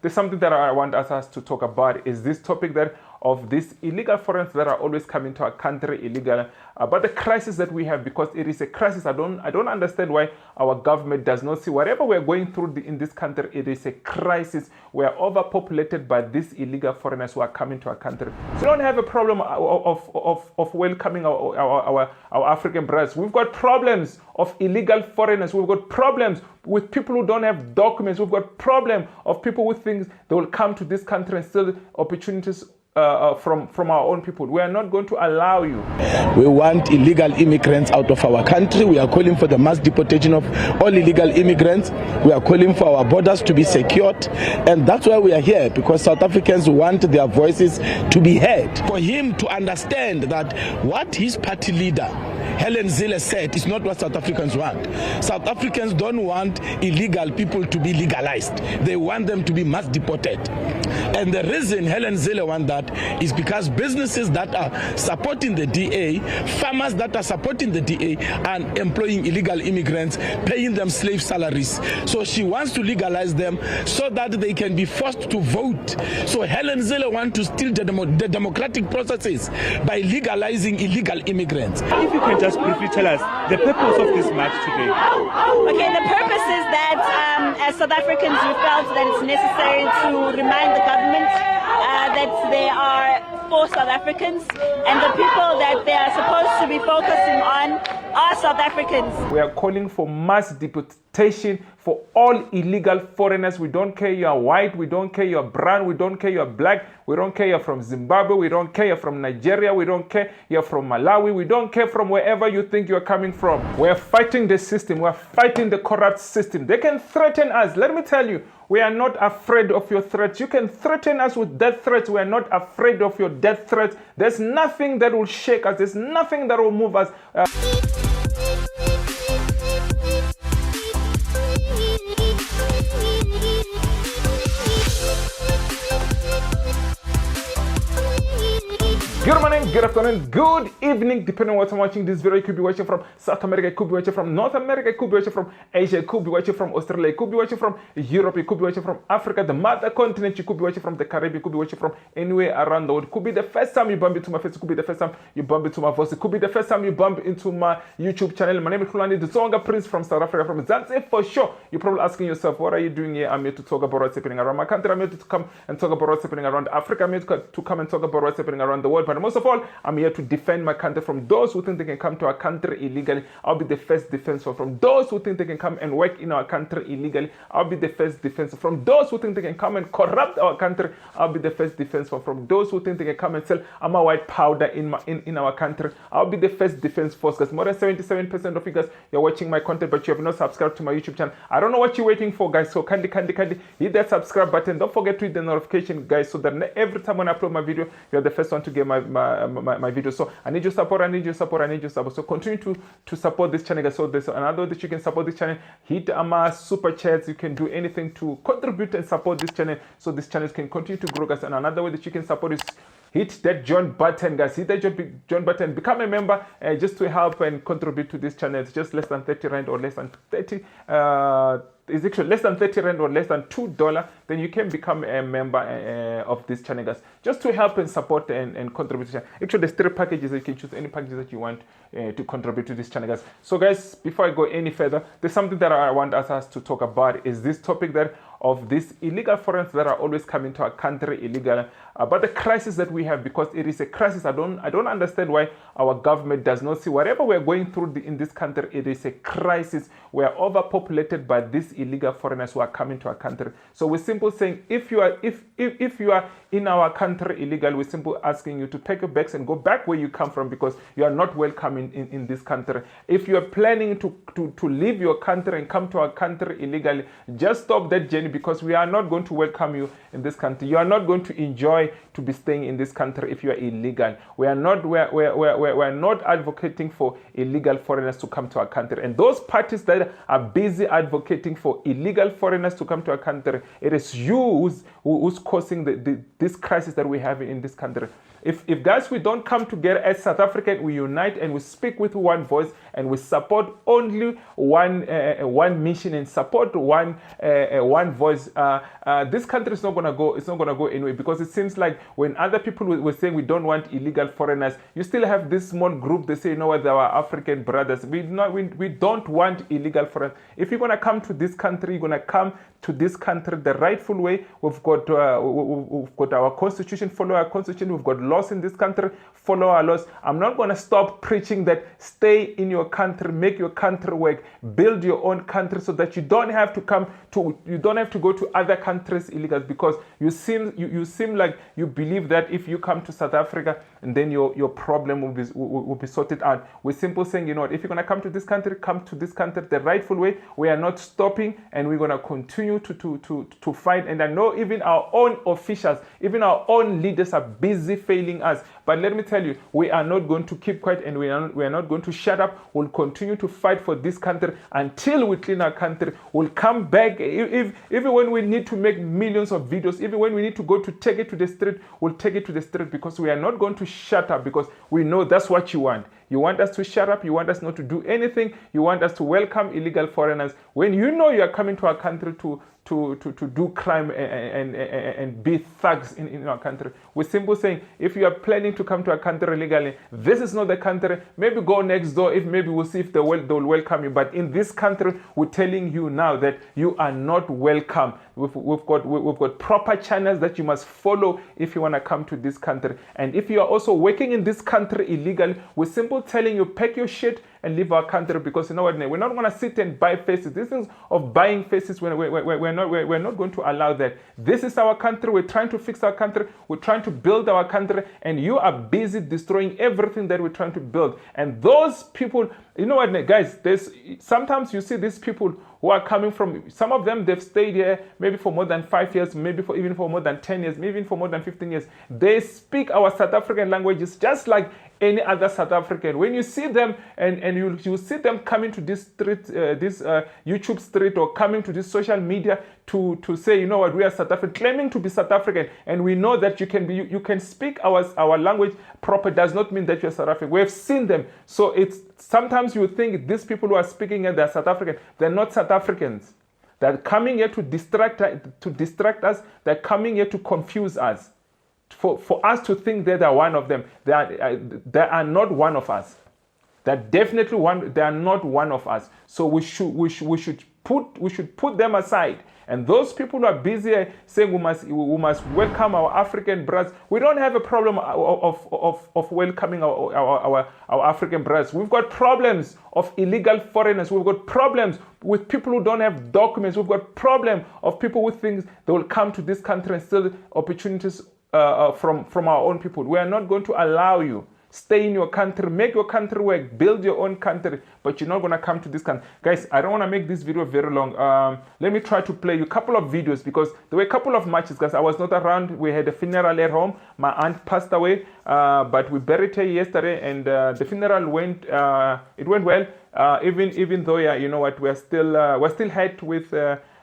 there's something that I want us to talk about is this topic that of these illegal foreigners that are always coming to our country illegal, but the crisis that we have, because it is a crisis. I don't understand why our government does not see whatever we're going through in this country. It is a crisis. We are overpopulated by these illegal foreigners who are coming to our country. So we don't have a problem of welcoming our African brothers. We've got problems of illegal foreigners. We've got problems with people who don't have documents. We've got problem of people who think they will come to this country and steal opportunities from our own people. We are not going to allow you. We want illegal immigrants out of our country. We are calling for the mass deportation of all illegal immigrants. We are calling for our borders to be secured, and that's why we are here, because South Africans want their voices to be heard. For him to understand that what his party leader Helen Zille said is not what South Africans want. South Africans don't want illegal people to be legalized. They want them to be mass deported. And the reason Helen Zille wants that is because businesses that are supporting the DA, farmers that are supporting the DA, are employing illegal immigrants, paying them slave salaries. So she wants to legalize them so that they can be forced to vote. So Helen Zille wants to steal the democratic processes by legalizing illegal immigrants. If you can just briefly tell us the purpose of this march today. Okay, the purpose is that as South Africans, we felt that it's necessary to remind the government that they are for South Africans, and the people that they are supposed to be focusing on are South Africans. We are calling for mass deportation for all illegal foreigners. We don't care you're white, we don't care you're brown, we don't care you're black, we don't care you're from Zimbabwe, we don't care you're from Nigeria, we don't care you're from Malawi, we don't care from wherever you think you're coming from. We're fighting the system, we're fighting the corrupt system. They can threaten us. Let me tell you, we are not afraid of your threats. You can threaten us with death threats. We are not afraid of your death threats. There's nothing that will shake us. There's nothing that will move us. Good morning, good afternoon, good evening, depending on what I'm watching this video. You could be watching from South America, you could be watching from North America, you could be watching from Asia, you could be watching from Australia, you could be watching from Europe, you could be watching from Africa, the mother continent, you could be watching from the Caribbean, you could be watching from anywhere around the world. It could be the first time you bump into my face, it could be the first time you bump into my voice, it could be the first time you bump into my YouTube channel. My name is Hlulani, the Tsonga Prince from South Africa, from Zanzibar for sure. You're probably asking yourself, what are you doing here? I'm here to talk about what's happening around my country. I'm here to come and talk about what's happening around Africa. I'm here to come and talk about what's happening around the world. But most of all, I'm here to defend my country from those who think they can come to our country illegally. I'll be the first defensor. From those who think they can come and work in our country illegally, I'll be the first defensor. From those who think they can come and corrupt our country, I'll be the first defensor. From those who think they can come and sell white powder in our country, I'll be the first defense force. Because more than 77% of you guys, you're watching my content, but you have not subscribed to my YouTube channel. I don't know what you're waiting for, guys. So kindly hit that subscribe button. Don't forget to hit the notification, guys, so that every time when I upload my video, you're the first one to get my video. So I need your support, I need your support, I need your support. So continue to support this channel, guys. So there's another way that you can support this channel. Hit super chats. You can do anything to contribute and support this channel, so this channel can continue to grow, guys. And another way that you can support is hit that join button, guys. Hit that join button. Become a member just to help and contribute to this channel. It's just less than 30 rand or less than 30. Is actually less than 30 rand or less than $2, then you can become a member of this channel, guys, just to help and support and contribute to the channel. Actually, there's 3 packages. You can choose any packages that you want to contribute to this channel, guys. So, guys, before I go any further, there's something that I want us to talk about is this topic that of these illegal foreigners that are always coming to our country illegal, but the crisis that we have, because it is a crisis. I don't understand why our government does not see whatever we're going through in this country. It is a crisis. We are overpopulated by these illegal foreigners who are coming to our country. So we're simply saying, if you are in our country illegal, we're simply asking you to pack your bags and go back where you come from, because you are not welcome in this country. If you are planning to leave your country and come to our country illegally, just stop that journey, because we are not going to welcome you in this country. You are not going to enjoy to be staying in this country if you are illegal. We are not advocating for illegal foreigners to come to our country. And those parties that are busy advocating for illegal foreigners to come to our country, it is you who's causing this crisis that we have in this country. if guys, we don't come together as South African, we unite and we speak with one voice and we support only one mission and support one voice, this country is not gonna go. It's not gonna go anywhere, because it seems like when other people were saying we don't want illegal foreigners, you still have this small group. They say, you know what, our African brothers, we don't want illegal foreigners. If you're gonna come to this country, you're gonna come to this country the rightful way. We've got our constitution. Follow our constitution. We've got laws in this country. Follow our laws. I'm not going to stop preaching that stay in your country, make your country work, build your own country, so that you don't have to go to other countries illegal, because you seem like you believe that if you come to South Africa and then your problem will be sorted out. We're simply saying, you know what, if you're going to come to this country the rightful way. We are not stopping, and we're going to continue to fight. And I know even our own officials, even our own leaders are busy failing us. But let me tell you, we are not going to keep quiet, and we are not going to shut up. We'll continue to fight for this country until we clean our country. We'll come back, even when we need to make millions of videos, even when we need to go to take it to the street, we'll take it to the street, because we are not going to shut up, because we know that's what you want. You want us to shut up. You want us not to do anything. You want us to welcome illegal foreigners when you know you are coming to our country to do crime and be thugs in our country. We're simply saying, if you are planning to come to our country illegally, this is not the country. Maybe go next door. Maybe we'll see if they'll welcome you. But in this country, we're telling you now that you are not welcome. We've got proper channels that you must follow if you want to come to this country. And if you are also working in this country illegally, we're simply telling you, pack your shit and leave our country, because you know what, we're not going to sit and buy faces. These things of buying faces, we're not going to allow that. This is our country. We're trying to fix our country. We're trying to build our country, and you are busy destroying everything that we're trying to build. And those people, you know what, guys, sometimes you see these people who are coming from, some of them, they've stayed here maybe for more than 5 years, maybe even for more than 10 years, maybe even for more than 15 years. They speak our South African languages just like any other South African. When you see them and you see them coming to this street, this YouTube street, or coming to this social media to say, you know what, we are South African, claiming to be South African, and we know that you can speak our language proper, does not mean that you're South African. We have seen them. So it's sometimes you think these people who are speaking and they're South African, they're not South Africans. They're coming here to distract us. They're coming here to confuse us. For us to think that they're one of them. They are not one of us. They're definitely one. They are not one of us. So we should put them aside. And those people who are busy saying we must welcome our African brothers, we don't have a problem of welcoming our African brothers. We've got problems of illegal foreigners. We've got problems with people who don't have documents. We've got problem of people who think they will come to this country and steal opportunities from our own people. We are not going to allow you. Stay in your country, make your country work, build your own country, but you're not going to come to this country. Guys, I don't want to make this video very long. Let me try to play you a couple of videos, because there were a couple of matches, guys. I was not around. We had a funeral at home. My aunt passed away, but we buried her yesterday, and the funeral went well. Even though, yeah, you know what, we're still hurt with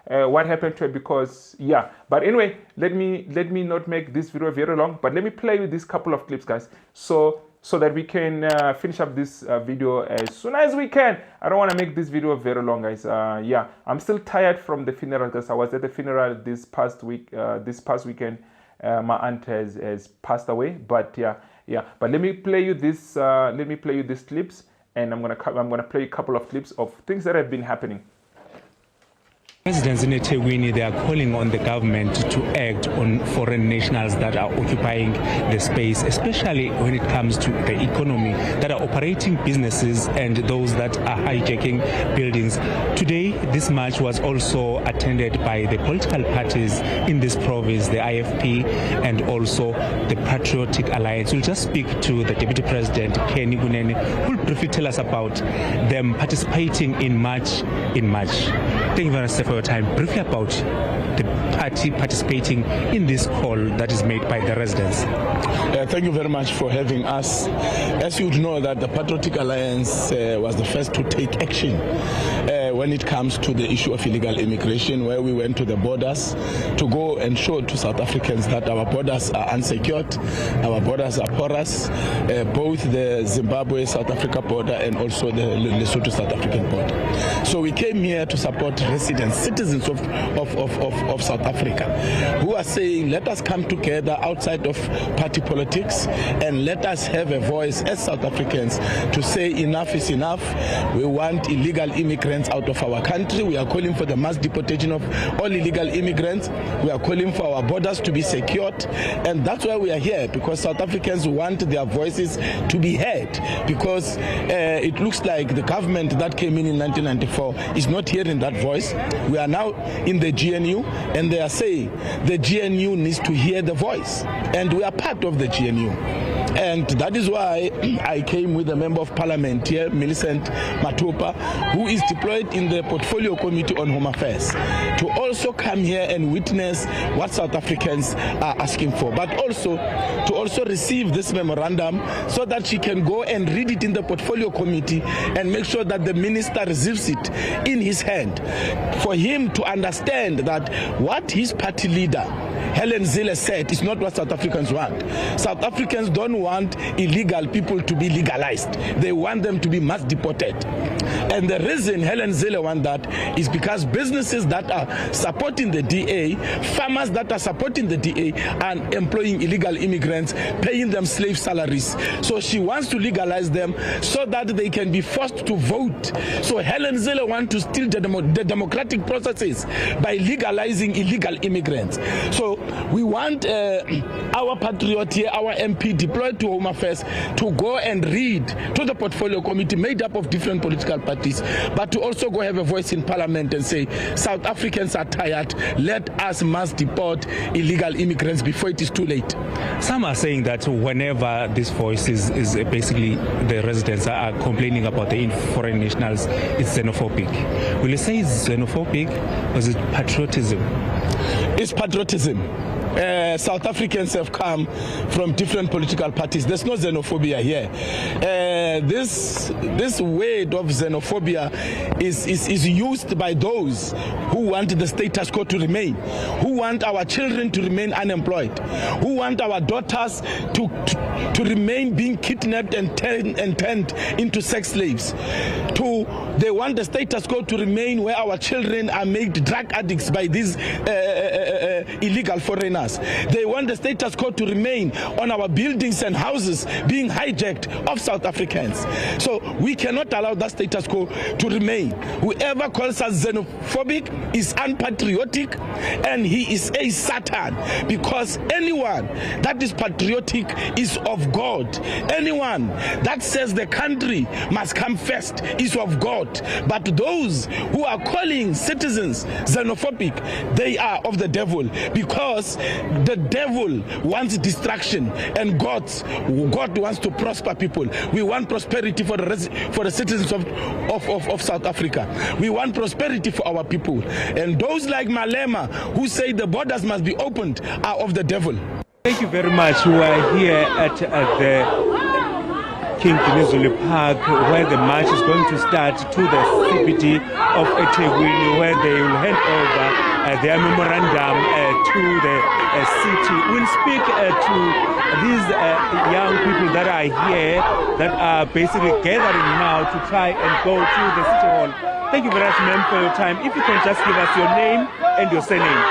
what happened to her, because yeah. But anyway, let me not make this video very long, but let me play you this couple of clips, guys, so that we can finish up this video as soon as we can. I don't want to make this video very long, guys. Yeah, I'm still tired from the funeral, because I was at the funeral this past weekend. My aunt has passed away, but yeah. But let me play you this. Let me play you these clips, and I'm gonna play a couple of clips of things that have been happening. Residents in eThekwini, they are calling on the government to act on foreign nationals that are occupying the space, especially when it comes to the economy, that are operating businesses and those that are hijacking buildings. Today, this march was also attended by the political parties in this province, the IFP and also the Patriotic Alliance. We'll just speak to the Deputy President, Kenny Gunene, who will briefly tell us about them participating in March. Thank you very much for your time. Briefly about the party participating in this call that is made by the residents. Thank you very much for having us. As you would know, that the Patriotic Alliance was the first to take action when when it comes to the issue of illegal immigration, where we went to the borders to go and show to South Africans that our borders are unsecured, our borders are porous, both the Zimbabwe-South Africa border and also the Lesotho-South African border. So we came here to support residents, citizens of South Africa, who are saying, let us come together outside of party politics and let us have a voice as South Africans to say enough is enough. We want illegal immigrants out of our country. We are calling for the mass deportation of all illegal immigrants. We are calling for our borders to be secured, and that's why we are here, because South Africans want their voices to be heard, because it looks like the government that came in 1994 is not hearing that voice. We are now in the GNU, and they are saying the GNU needs to hear the voice, and we are part of the GNU. And that is why I came with a member of parliament here, Millicent Matupa, who is deployed in the Portfolio Committee on Home Affairs, to also come here and witness what South Africans are asking for, but also to receive this memorandum so that she can go and read it in the Portfolio Committee and make sure that the minister receives it in his hand, for him to understand that what his party leader Helen Zille said is not what South Africans want. South Africans don't want illegal people to be legalized. They want them to be mass deported. And the reason Helen Zille wants that is because businesses that are supporting the DA, farmers that are supporting the DA, are employing illegal immigrants, paying them slave salaries. So she wants to legalize them so that they can be forced to vote. So Helen Zille wants to steal the democratic processes by legalizing illegal immigrants. So we want our patriot here, our MP deployed to Home Affairs, to go and read to the Portfolio Committee made up of different political parties, but to also go have a voice in Parliament and say, South Africans are tired, let us mass deport illegal immigrants before it is too late. Some are saying that whenever this voice is basically the residents are complaining about the foreign nationals, it's xenophobic. Will you say it's xenophobic or is it patriotism? It's patriotism. South Africans have come from different political parties. There's no xenophobia here. This word of xenophobia is used by those who want the status quo to remain, who want our children to remain unemployed, who want our daughters to remain being kidnapped and turned into sex slaves. They want the status quo to remain where our children are made drug addicts by these illegal foreigners. They want the status quo to remain on our buildings and houses being hijacked of South Africans. So we cannot allow that status quo to remain. Whoever calls us xenophobic is unpatriotic, and he is a Satan, because anyone that is patriotic is of God. Anyone that says the country must come first is of God. But those who are calling citizens xenophobic, they are of the devil, because the devil wants destruction and God wants to prosper people. We want prosperity for the citizens of South Africa. We want prosperity for our people. And those like Malema who say the borders must be opened are of the devil. Thank you very much. We are here at the King Dinizulu Park, where the march is going to start to the CBD of eThekwini, where they will hand over their memorandum to the city. We'll speak to these young people that are here, that are basically gathering now to try and go to the city hall. Thank you very much, ma'am, for your time. If you can just give us your name and your surname.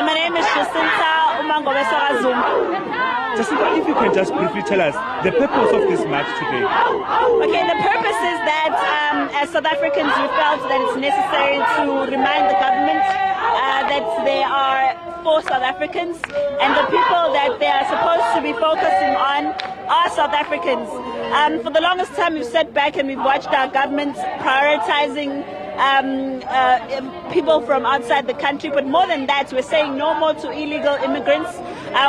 My name is Jacinta Umangobesorazum. Jacinta, if you can just briefly tell us the purpose of this march today. Okay, the purpose is that as South Africans, we felt that it's necessary to remind the government that they are for South Africans, and the people that they are supposed to be focusing on are South Africans. For the longest time, we've sat back and we've watched our government prioritizing people from outside the country, but more than that, we're saying no more to illegal immigrants.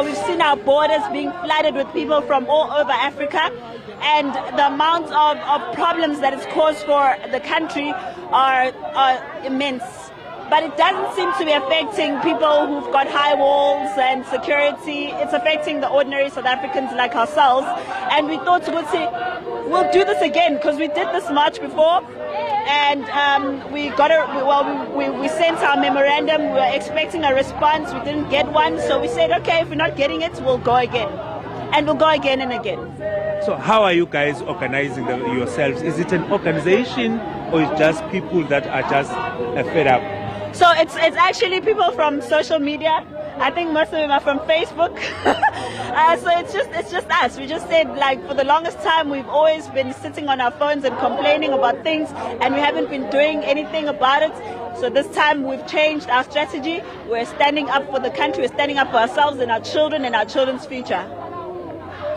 We've seen our borders being flooded with people from all over Africa, and the amount of problems that it's caused for the country are immense. But it doesn't seem to be affecting people who've got high walls and security. It's affecting the ordinary South Africans like ourselves. And we thought, we'll do this again, because we did this march before, and we sent our memorandum. We were expecting a response. We didn't get one, so we said, okay, if we're not getting it, we'll go again, and we'll go again and again. So how are you guys organizing yourselves? Is it an organization or is just people that are just fed up? So it's actually people from social media. I think most of them are from Facebook. So it's just us. We just said, like, for the longest time we've always been sitting on our phones and complaining about things, and we haven't been doing anything about it. So this time we've changed our strategy. We're standing up for the country. We're standing up for ourselves and our children and our children's future.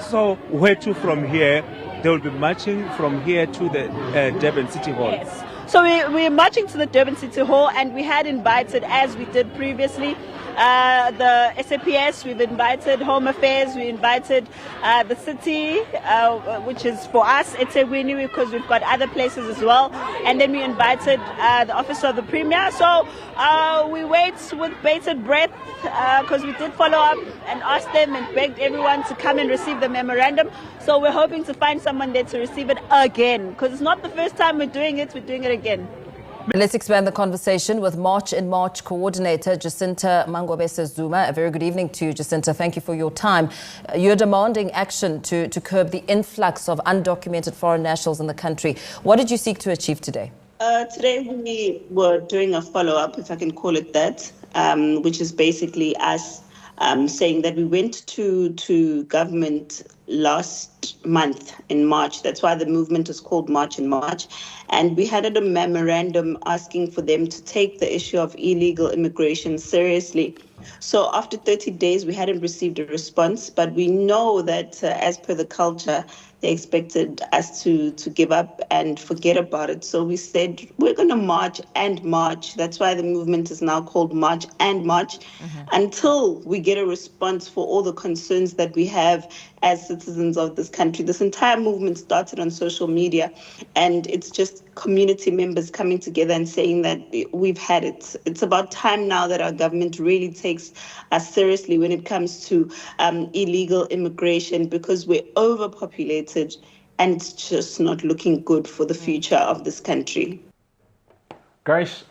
So where to from here? They will be marching from here to the Durban City Hall. Yes. So we're marching to the Durban City Hall, and we had invited, as we did previously, the SAPS, we've invited Home Affairs, we invited the city, which is for us, eThekwini, because we've got other places as well. And then we invited the Office of the Premier. So we wait with bated breath, because we did follow up and ask them and begged everyone to come and receive the memorandum. So we're hoping to find someone there to receive it again, because it's not the first time we're doing it again. Let's expand the conversation with March in March coordinator Jacinta Mangwabese Zuma. A very good evening to you, Jacinta. Thank you for your time. You're demanding action to curb the influx of undocumented foreign nationals in the country. What did you seek to achieve today? Today we were doing a follow-up, if I can call it that, which is basically us saying that we went to government last month in March. That's why the movement is called March in March. And we had a memorandum asking for them to take the issue of illegal immigration seriously. So after 30 days, we hadn't received a response, but we know that as per the culture, they expected us to give up and forget about it. So we said, we're going to march and march. That's why the movement is now called March and March, until we get a response for all the concerns that we have as citizens of this country. This entire movement started on social media, and it's just community members coming together and saying that we've had it. It's about time now that our government really takes us seriously when it comes to illegal immigration, because we're overpopulated and it's just not looking good for the future of this country. Guys,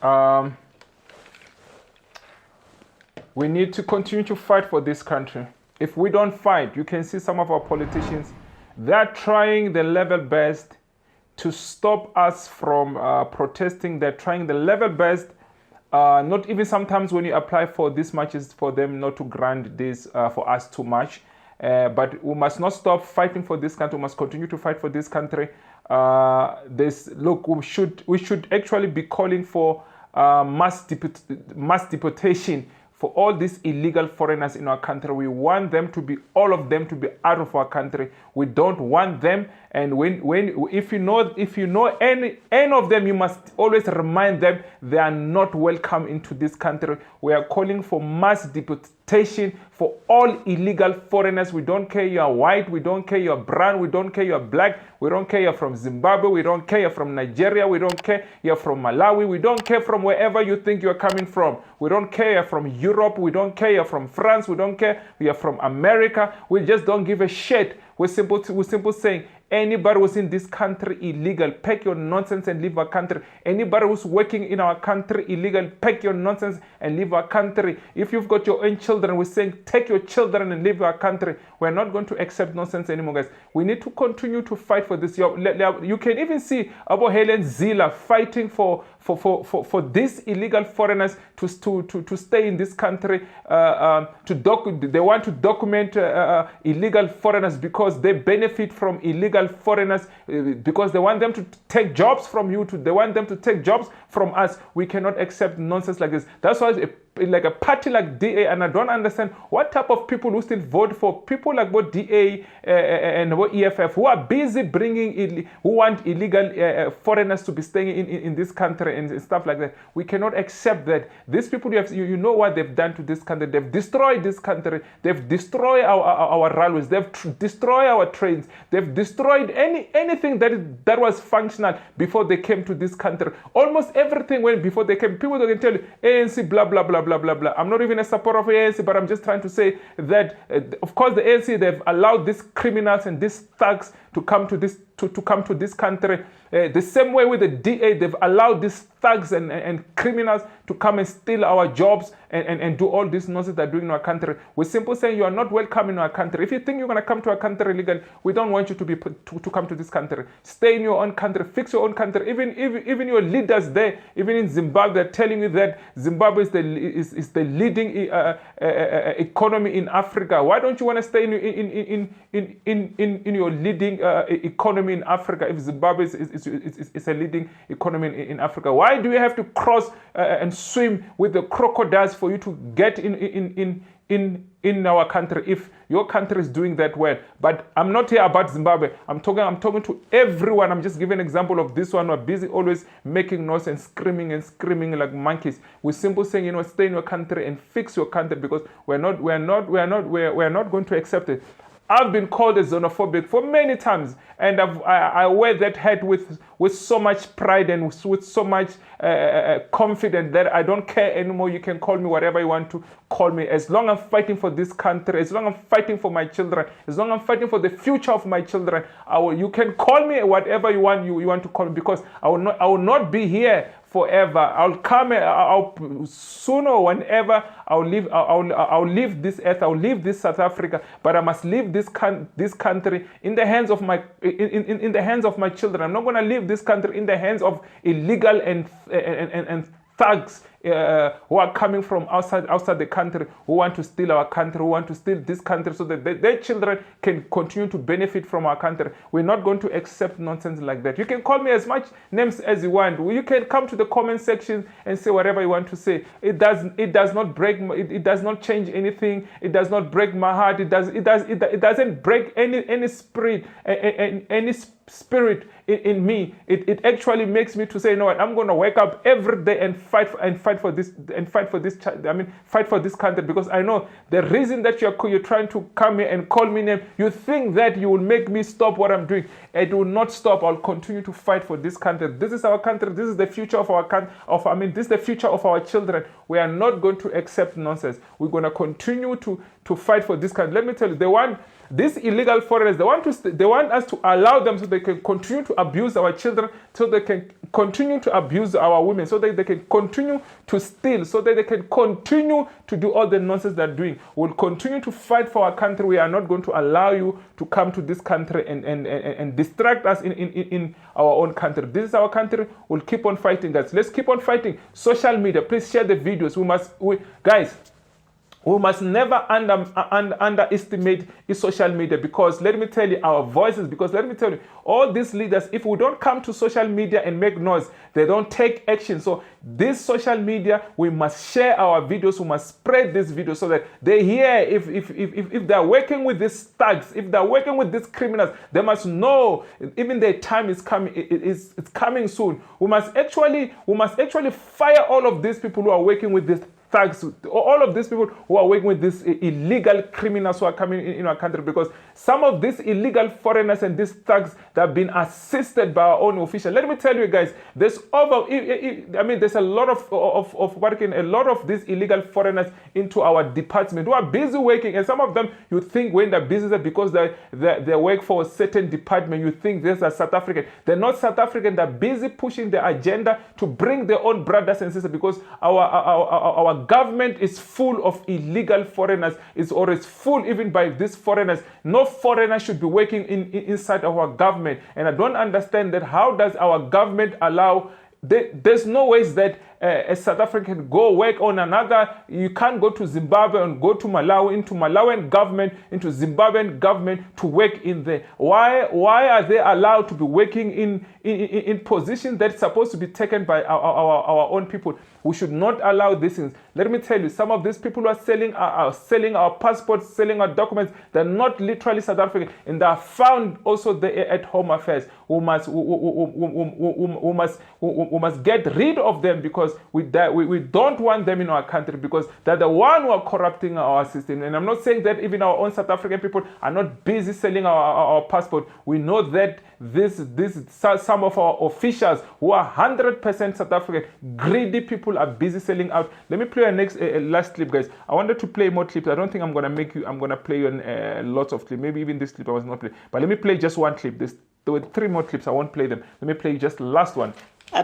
we need to continue to fight for this country. If we don't fight, you can see some of our politicians, they're trying their level best to stop us from protesting. They're trying the level best. Not even sometimes when you apply for these marches, for them not to grant this for us too much. But we must not stop fighting for this country. We must continue to fight for this country. Look, we should actually be calling for mass deportation for all these illegal foreigners in our country. We want them to be, all of them to be out of our country. We don't want them. And if you know any of them, you must always remind them they are not welcome into this country. We are calling for mass deportation for all illegal foreigners. We don't care you're white, we don't care you're brown, we don't care you're black, we don't care you're from Zimbabwe, we don't care you're from Nigeria, we don't care you're from Malawi, we don't care from wherever you think you're coming from. We don't care you're from Europe, we don't care you're from France, we don't care you're from America. We just don't give a shit. We're simple saying, anybody who's in this country illegal, pack your nonsense and leave our country. Anybody who's working in our country illegal, pack your nonsense and leave our country. If you've got your own children, we're saying take your children and leave our country. We're not going to accept nonsense anymore, guys. We need to continue to fight for this. You can even see Abo Helen Zila fighting for these illegal foreigners to stay in this country. They want to document illegal foreigners because they benefit from illegal foreigners, because they want them to take jobs from you, they want them to take jobs from us. We cannot accept nonsense like this. That's why like a party like DA, and I don't understand what type of people who still vote for people like both DA and EFF, who are busy who want illegal foreigners to be staying in this country and stuff like that. We cannot accept that. These people, you know what they've done to this country. They've destroyed this country. They've destroyed our railways. They've destroyed our trains. They've destroyed anything that was functional before they came to this country. Almost everything before they came. People can tell you ANC blah blah blah blah blah blah. I'm not even a supporter of ANC, but I'm just trying to say that of course the ANC, they've allowed these criminals and these thugs to come to this country. The same way with the DA, they've allowed these thugs and criminals to come and steal our jobs and do all this nonsense they're doing in our country. We're simply saying you are not welcome in our country. If you think you're going to come to our country illegally, we don't want you to come to this country. Stay in your own country, fix your own country. Even your leaders there, even in Zimbabwe, they're telling you that Zimbabwe is the leading economy in Africa. Why don't you want to stay in your leading economy in Africa if Zimbabwe is a leading economy in Africa? Why do you have to cross and swim with the crocodiles for you to get in our country if your country is doing that well? But I'm not here about Zimbabwe. I'm talking to everyone. I'm just giving an example of this one. We're busy always making noise and screaming like monkeys. We're simply saying, stay in your country and fix your country, because we're not going to accept it. I've been called a xenophobic for many times, and I wear that hat with so much pride and with so much confidence that I don't care anymore. You can call me whatever you want to call me. As long as I'm fighting for this country, as long as I'm fighting for my children, as long as I'm fighting for the future of my children, you can call me whatever you want to call me, because I will not be here forever. I'll come. I'll sooner or whenever I'll leave this earth. I'll leave this South Africa. But I must leave this country in the hands of my in the hands of my children. I'm not going to leave this country in the hands of illegal and thugs who are coming from outside the country, who want to steal our country, who want to steal this country so that their children can continue to benefit from our country. We're not going to accept nonsense like that. You can call me as much names as you want. You can come to the comment section and say whatever you want to say. It does not change anything. It does not break my heart. It doesn't break any spirit, any spirit in me. It actually makes me to say, you know what, I'm going to wake up every day and fight for this country, because I know the reason that you're trying to come here and call me name, you think that you will make me stop what I'm doing. It will not stop. I'll continue to fight for this country. This is our country. This is the future of our country. This is the future of our children. We are not going to accept nonsense. We're going to continue to fight for this country. Let me tell you, these illegal foreigners, they want us to allow them so they can continue to abuse our children, so they can continue to abuse our women, so that they can continue to steal, so that they can continue to do all the nonsense they're doing. We'll continue to fight for our country. We are not going to allow you to come to this country and distract us in our own country. This is our country. We'll keep on fighting, guys. Let's keep on fighting. Social media, please share the videos. Guys, we must never underestimate social media, because let me tell you, our voices, because let me tell you, all these leaders, if we don't come to social media and make noise, they don't take action. So this social media, we must share our videos, we must spread this video so that they hear. If they're working with these thugs, if they're working with these criminals, they must know even their time is coming. It's coming soon. We must actually fire all of these people who are working with this thugs, all of these people who are working with these illegal criminals who are coming in our country, because some of these illegal foreigners and these thugs that have been assisted by our own officials. Let me tell you guys, there's a lot of these illegal foreigners into our department who are busy working, and some of them, you think when they're busy because they work for a certain department, you think these are South African. They're not South African. They're busy pushing the agenda to bring their own brothers and sisters, because our government is full of illegal foreigners. It's always full even by these foreigners. No foreigner should be working inside our government. And I don't understand that. How does our government allow? There's no ways that a South African can go work on another. You can't go to Zimbabwe and go to Malawi, into Malawian government, into Zimbabwean government to work in there. Why are they allowed to be working in positions that's supposed to be taken by our own people? We should not allow these things. Let me tell you, some of these people who are selling our passports, selling our documents, they're not literally South African, and they are found also there at Home Affairs. We must get rid of them, because because we don't want them in our country because they're the one who are corrupting our system. And I'm not saying that even our own South African people are not busy selling our passport. We know that some of our officials who are 100% South African, greedy people are busy selling out. Let me play a last clip, guys. I wanted to play more clips. I don't think I'm gonna play you lots of clips. Maybe even this clip I was not playing. But let me play just one clip. There were 3 more clips. I won't play them. Let me play just the last one.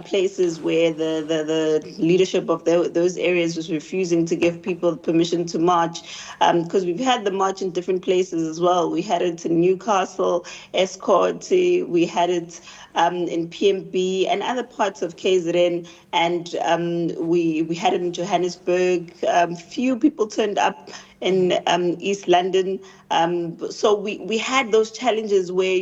Places where the leadership of those areas was refusing to give people permission to march, because we've had the march in different places as well. We had it in Newcastle, Escort, we had it in PMB and other parts of KZN, and we had it in Johannesburg. Few people turned up in East London. So we had those challenges where,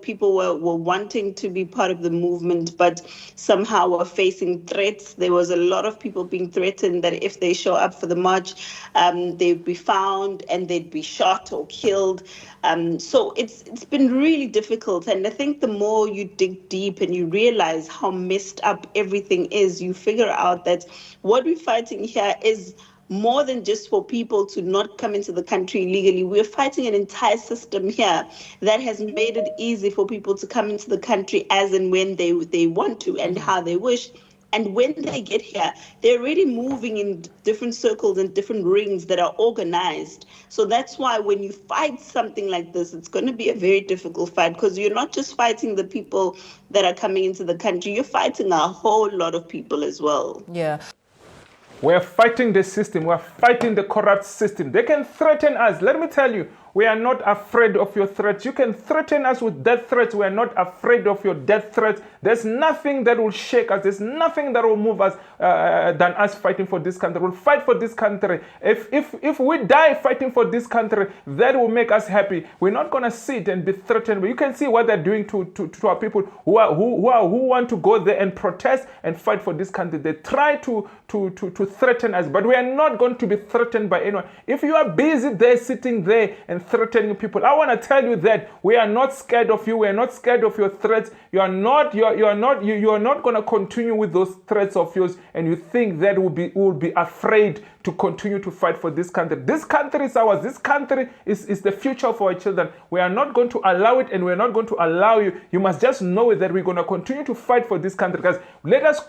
people were wanting to be part of the movement, but somehow were facing threats. There was a lot of people being threatened that if they show up for the march, they'd be found and they'd be shot or killed. So it's been really difficult. And I think the more you dig deep and you realize how messed up everything is, you figure out that what we're fighting here is more than just for people to not come into the country illegally. We're fighting an entire system here that has made it easy for people to come into the country as and when they want to and how they wish. And when they get here, they're already moving in different circles and different rings that are organized. So that's why when you fight something like this, it's going to be a very difficult fight, because you're not just fighting the people that are coming into the country, you're fighting a whole lot of people as well. Yeah. We're fighting the system. We're fighting the corrupt system. They can threaten us. Let me tell you, we are not afraid of your threats. You can threaten us with death threats. We are not afraid of your death threats. There's nothing that will shake us. There's nothing that will move us than us fighting for this country. We'll fight for this country. If we die fighting for this country, that will make us happy. We're not going to sit and be threatened. But you can see what they're doing to our people who want to go there and protest and fight for this country. They try to threaten us, but we are not going to be threatened by anyone. If you are busy there, sitting there and threatening people, I want to tell you that we are not scared of you. We are not scared of your threats. You are not going to continue with those threats of yours, and you think that will be afraid to continue to fight for this country. This country is ours. This country is the future of our children. We are not going to allow it, and we are not going to allow you. You must just know that we're going to continue to fight for this country. Guys, let us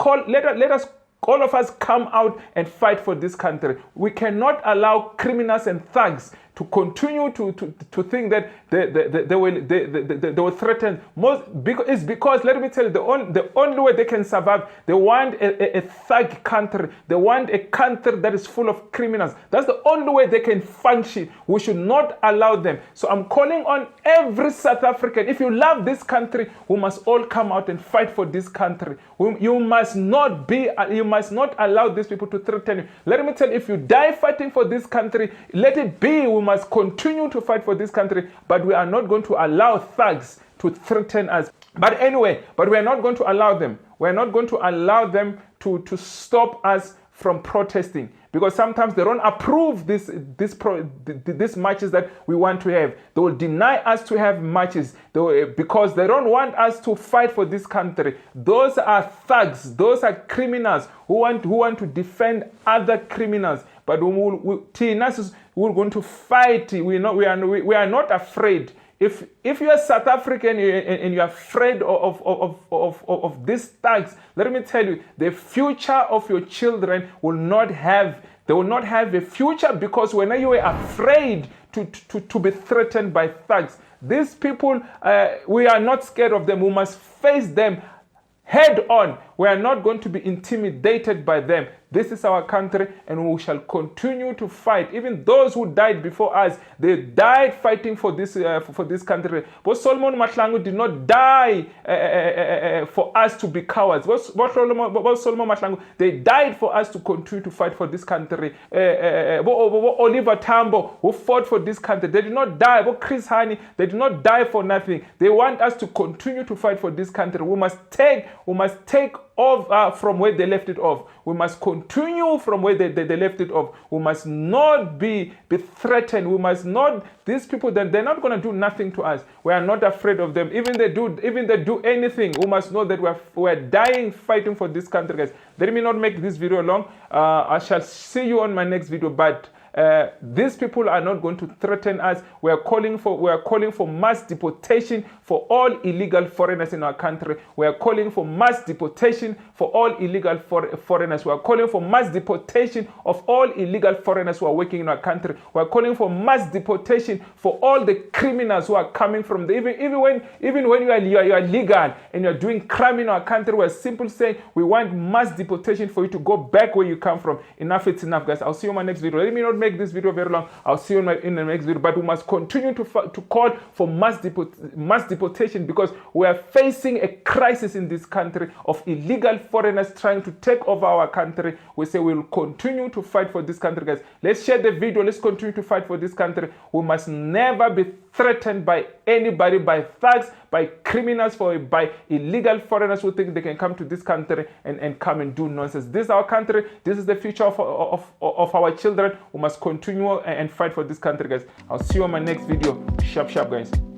all of us come out and fight for this country. We cannot allow criminals and thugs to continue to think that they will threaten. It's because, let me tell you, the only way they can survive, they want a thug country. They want a country that is full of criminals. That's the only way they can function. We should not allow them. So I'm calling on every South African, if you love this country, we must all come out and fight for this country. You must not allow these people to threaten you. Let me tell you, if you die fighting for this country, let it be. We must continue to fight for this country, but we are not going to allow thugs to threaten us. But anyway, we are not going to allow them. We are not going to allow them to stop us from protesting, because sometimes they don't approve these marches that we want to have. They will deny us to have marches because they don't want us to fight for this country. Those are thugs. Those are criminals who want to defend other criminals. But we're going to fight. We are not afraid. If you are South African and you're afraid of these thugs, let me tell you, the future of your children will not have. They will not have a future, because when you are afraid to be threatened by thugs, these people, we are not scared of them. We must face them head on. We are not going to be intimidated by them. This is our country, and we shall continue to fight. Even those who died before us, they died fighting for this country. But Solomon Mahlangu did not die for us to be cowards. But Solomon Mahlangu, they died for us to continue to fight for this country. Oliver Tambo, who fought for this country, they did not die. But Chris Hani, they did not die for nothing. They want us to continue to fight for this country. We must take off from where they left it off. We must continue from where they left it off. We must not be threatened. We must not, these people, they're not going to do nothing to us. We are not afraid of them. Even they do anything, we must know that we're dying fighting for this country, guys. Let me not make this video long. I shall see you on my next video, but these people are not going to threaten us. We are calling for mass deportation for all illegal foreigners in our country. We are calling for mass deportation for all illegal foreigners. We are calling for mass deportation of all illegal foreigners who are working in our country. We are calling for mass deportation for all the criminals who are coming from the even when you are legal and you are doing crime in our country. We are simply saying we want mass deportation for you to go back where you come from. Enough, it's enough, guys. I'll see you in my next video. Let me not make this video very long. I'll see you in the next video. But we must continue to call for mass deportation, because we are facing a crisis in this country of illegal foreigners trying to take over our country. We say we'll continue to fight for this country, guys. Let's share the video. Let's continue to fight for this country. We must never be threatened by anybody, by thugs, by criminals, by illegal foreigners who think they can come to this country and come and do nonsense. This is our country. This is the future of our children. We must continue and fight for this country, guys. I'll see you on my next video. Sharp, guys.